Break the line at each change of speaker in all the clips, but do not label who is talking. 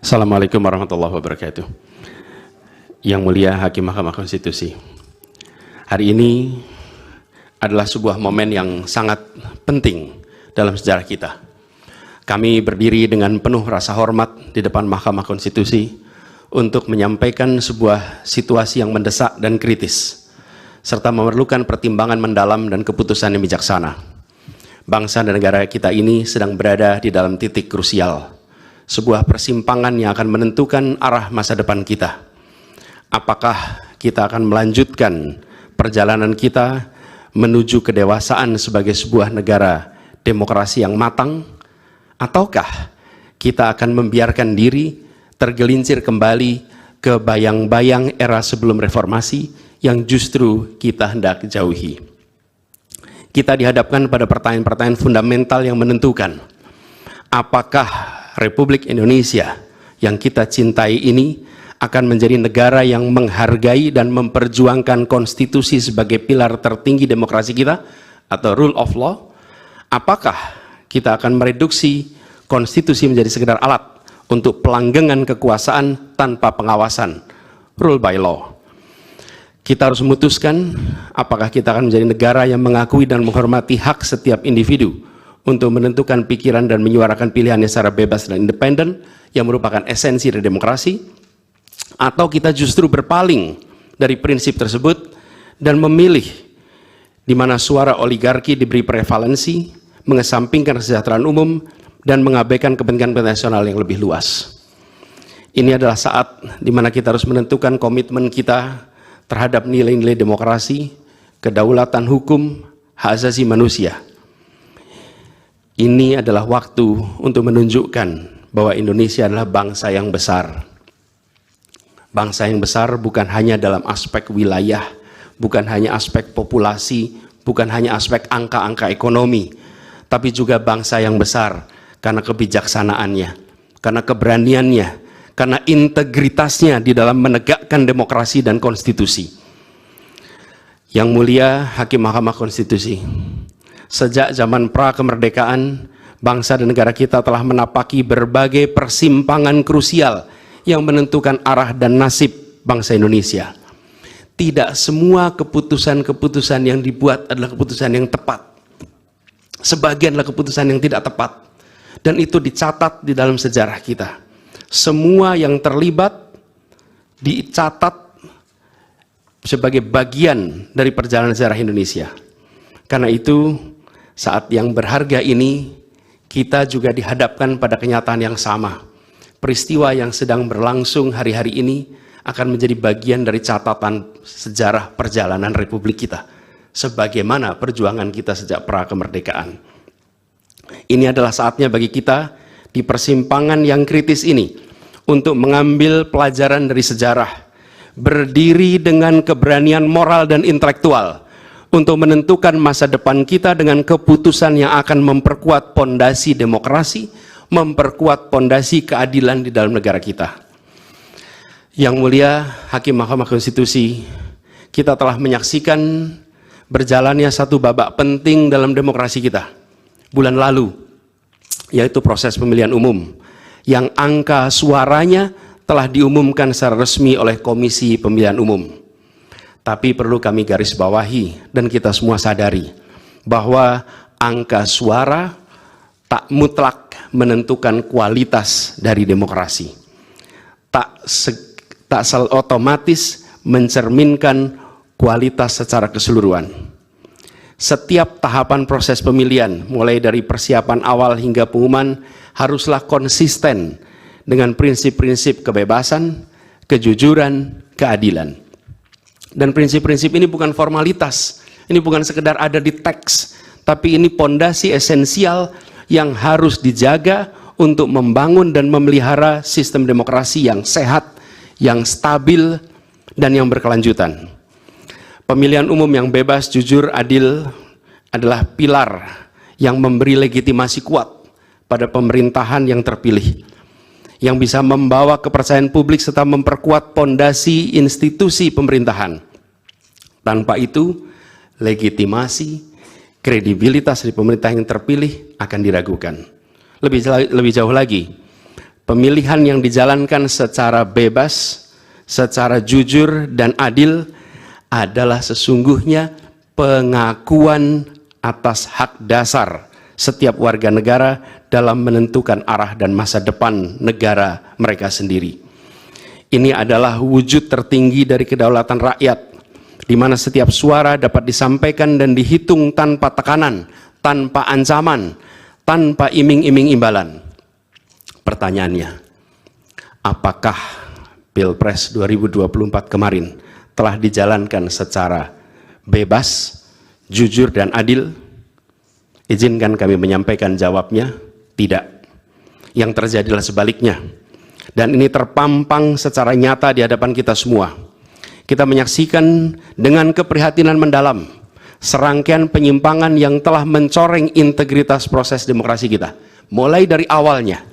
Assalamualaikum warahmatullahi wabarakatuh. Yang mulia Hakim Mahkamah Konstitusi, hari ini adalah sebuah momen yang sangat penting dalam sejarah kita. Kami berdiri dengan penuh rasa hormat di depan Mahkamah Konstitusi untuk menyampaikan sebuah situasi yang mendesak dan kritis, serta memerlukan pertimbangan mendalam dan keputusan yang bijaksana. Bangsa dan negara kita ini sedang berada di dalam titik krusial, sebuah persimpangan yang akan menentukan arah masa depan kita. Apakah kita akan melanjutkan perjalanan kita menuju kedewasaan sebagai sebuah negara demokrasi yang matang, ataukah kita akan membiarkan diri tergelincir kembali ke bayang-bayang era sebelum reformasi yang justru kita hendak jauhi? Kita dihadapkan pada pertanyaan-pertanyaan fundamental yang menentukan apakah Republik Indonesia yang kita cintai ini akan menjadi negara yang menghargai dan memperjuangkan konstitusi sebagai pilar tertinggi demokrasi kita atau rule of law. Apakah kita akan mereduksi konstitusi menjadi sekedar alat untuk pelanggengan kekuasaan tanpa pengawasan, rule by law? Kita harus memutuskan apakah kita akan menjadi negara yang mengakui dan menghormati hak setiap individu untuk menentukan pikiran dan menyuarakan pilihannya secara bebas dan independen yang merupakan esensi dari demokrasi, atau kita justru berpaling dari prinsip tersebut dan memilih di mana suara oligarki diberi prevalensi, mengesampingkan kesejahteraan umum dan mengabaikan kepentingan nasional yang lebih luas. Ini adalah saat di mana kita harus menentukan komitmen kita terhadap nilai-nilai demokrasi, kedaulatan hukum, hak asasi manusia. Ini adalah waktu untuk menunjukkan bahwa Indonesia adalah bangsa yang besar. Bangsa yang besar bukan hanya dalam aspek wilayah, bukan hanya aspek populasi, bukan hanya aspek angka-angka ekonomi, tapi juga bangsa yang besar karena kebijaksanaannya, karena keberaniannya, karena integritasnya di dalam menegakkan demokrasi dan konstitusi. Yang mulia Hakim Mahkamah Konstitusi, sejak zaman pra-kemerdekaan, bangsa dan negara kita telah menapaki berbagai persimpangan krusial yang menentukan arah dan nasib bangsa Indonesia. Tidak semua keputusan-keputusan yang dibuat adalah keputusan yang tepat. Sebagian adalah keputusan yang tidak tepat. Dan itu dicatat di dalam sejarah kita. Semua yang terlibat dicatat sebagai bagian dari perjalanan sejarah Indonesia. Karena itu, saat yang berharga ini, kita juga dihadapkan pada kenyataan yang sama. Peristiwa yang sedang berlangsung hari-hari ini akan menjadi bagian dari catatan sejarah perjalanan Republik kita, sebagaimana perjuangan kita sejak pra-kemerdekaan. Ini adalah saatnya bagi kita di persimpangan yang kritis ini untuk mengambil pelajaran dari sejarah, berdiri dengan keberanian moral dan intelektual untuk menentukan masa depan kita dengan keputusan yang akan memperkuat pondasi demokrasi, memperkuat pondasi keadilan di dalam negara kita. Yang mulia Hakim Mahkamah Konstitusi, kita telah menyaksikan berjalannya satu babak penting dalam demokrasi kita bulan lalu, yaitu proses pemilihan umum yang angka suaranya telah diumumkan secara resmi oleh Komisi Pemilihan Umum. Tapi perlu kami garis bawahi dan kita semua sadari bahwa angka suara tak mutlak menentukan kualitas dari demokrasi. Tak otomatis mencerminkan kualitas secara keseluruhan. Setiap tahapan proses pemilihan, mulai dari persiapan awal hingga pengumuman, haruslah konsisten dengan prinsip-prinsip kebebasan, kejujuran, keadilan. Dan prinsip-prinsip ini bukan formalitas, ini bukan sekedar ada di teks, tapi ini pondasi esensial yang harus dijaga untuk membangun dan memelihara sistem demokrasi yang sehat, yang stabil, dan yang berkelanjutan. Pemilihan umum yang bebas, jujur, adil adalah pilar yang memberi legitimasi kuat pada pemerintahan yang terpilih, yang bisa membawa kepercayaan publik serta memperkuat pondasi institusi pemerintahan. Tanpa itu, legitimasi, kredibilitas dari pemerintah yang terpilih akan diragukan. Lebih jauh lagi, pemilihan yang dijalankan secara bebas, secara jujur dan adil adalah sesungguhnya pengakuan atas hak dasar setiap warga negara dalam menentukan arah dan masa depan negara mereka sendiri. Ini adalah wujud tertinggi dari kedaulatan rakyat, di mana setiap suara dapat disampaikan dan dihitung tanpa tekanan, tanpa ancaman, tanpa iming-iming imbalan. Pertanyaannya, apakah Pilpres 2024 kemarin telah dijalankan secara bebas, jujur, dan adil? Izinkan kami menyampaikan jawabnya, tidak. Yang terjadilah sebaliknya. Dan ini terpampang secara nyata di hadapan kita semua. Kita menyaksikan dengan keprihatinan mendalam serangkaian penyimpangan yang telah mencoreng integritas proses demokrasi kita. Mulai dari awalnya,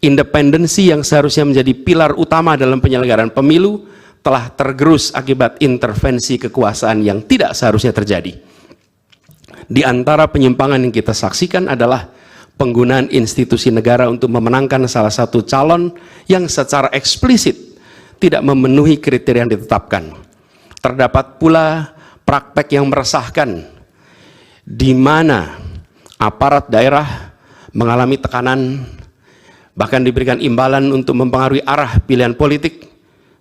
independensi yang seharusnya menjadi pilar utama dalam penyelenggaraan pemilu telah tergerus akibat intervensi kekuasaan yang tidak seharusnya terjadi. Di antara penyimpangan yang kita saksikan adalah penggunaan institusi negara untuk memenangkan salah satu calon yang secara eksplisit tidak memenuhi kriteria yang ditetapkan. Terdapat pula praktek yang meresahkan, di mana aparat daerah mengalami tekanan, bahkan diberikan imbalan untuk mempengaruhi arah pilihan politik,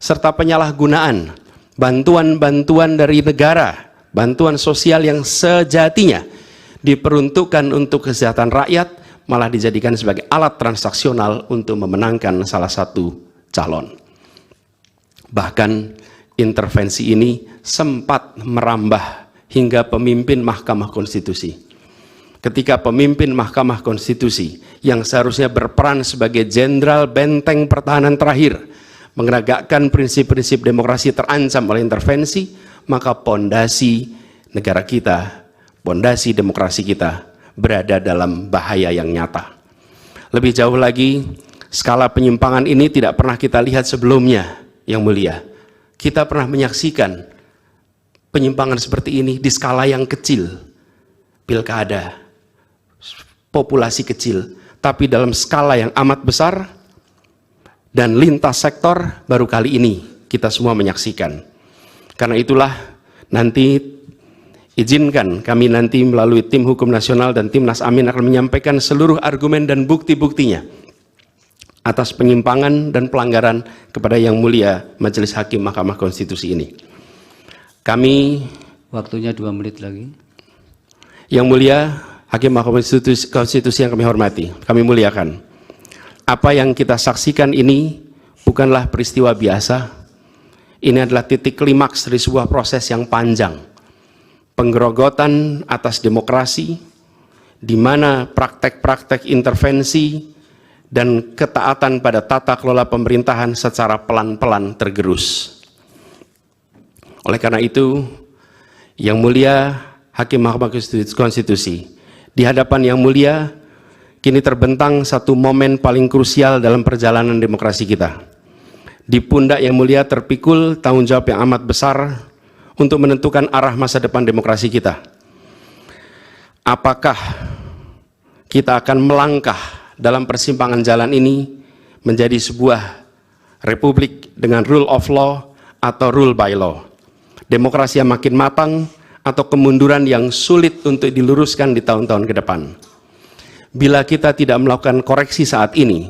serta penyalahgunaan bantuan-bantuan dari negara, bantuan sosial yang sejatinya diperuntukkan untuk kesejahteraan rakyat, malah dijadikan sebagai alat transaksional untuk memenangkan salah satu calon. Bahkan intervensi ini sempat merambah hingga pemimpin Mahkamah Konstitusi. Ketika pemimpin Mahkamah Konstitusi yang seharusnya berperan sebagai jenderal benteng pertahanan terakhir menegakkan prinsip-prinsip demokrasi terancam oleh intervensi, maka pondasi negara kita, pondasi demokrasi kita berada dalam bahaya yang nyata. Lebih jauh lagi, skala penyimpangan ini tidak pernah kita lihat sebelumnya, yang mulia. Kita pernah menyaksikan penyimpangan seperti ini di skala yang kecil, pilkada, populasi kecil, tapi dalam skala yang amat besar dan lintas sektor baru kali ini kita semua menyaksikan. Karena itulah nanti izinkan kami nanti melalui tim hukum nasional dan Timnas Amin akan menyampaikan seluruh argumen dan bukti-buktinya atas penyimpangan dan pelanggaran kepada Yang Mulia Majelis Hakim Mahkamah Konstitusi ini. Kami,
waktunya 2 menit lagi.
Yang Mulia Hakim Mahkamah Konstitusi yang kami hormati, kami muliakan. Apa yang kita saksikan ini bukanlah peristiwa biasa. Ini adalah titik klimaks dari sebuah proses yang panjang. Penggerogotan atas demokrasi, di mana praktek-praktek intervensi dan ketaatan pada tata kelola pemerintahan secara pelan-pelan tergerus. Oleh karena itu, Yang Mulia Hakim Mahkamah Konstitusi, di hadapan Yang Mulia, kini terbentang satu momen paling krusial dalam perjalanan demokrasi kita. Di pundak Yang Mulia terpikul tanggung jawab yang amat besar untuk menentukan arah masa depan demokrasi kita. Apakah kita akan melangkah dalam persimpangan jalan ini menjadi sebuah republik dengan rule of law atau rule by law? Demokrasi yang makin matang atau kemunduran yang sulit untuk diluruskan di tahun-tahun ke depan? Bila kita tidak melakukan koreksi saat ini,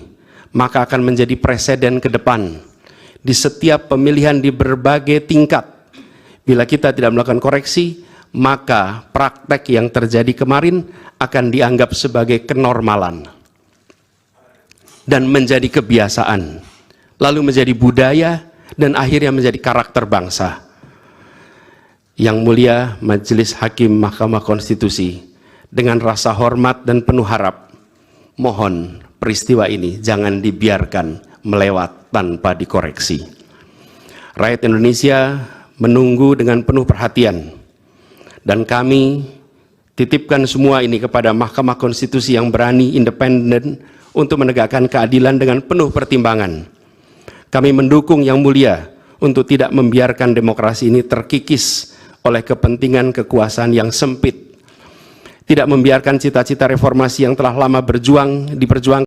maka akan menjadi presiden ke depan di setiap pemilihan di berbagai tingkat. Bila kita tidak melakukan koreksi, maka praktek yang terjadi kemarin akan dianggap sebagai kenormalan dan menjadi kebiasaan, lalu menjadi budaya, dan akhirnya menjadi karakter bangsa. Yang Mulia Majelis Hakim Mahkamah Konstitusi, dengan rasa hormat dan penuh harap, mohon peristiwa ini jangan dibiarkan melewat tanpa dikoreksi. Rakyat Indonesia menunggu dengan penuh perhatian, dan kami titipkan semua ini kepada Mahkamah Konstitusi yang berani, independen, untuk menegakkan keadilan dengan penuh pertimbangan. Kami mendukung Yang Mulia untuk tidak membiarkan demokrasi ini terkikis oleh kepentingan kekuasaan yang sempit, tidak membiarkan cita-cita reformasi yang telah lama diperjuangkan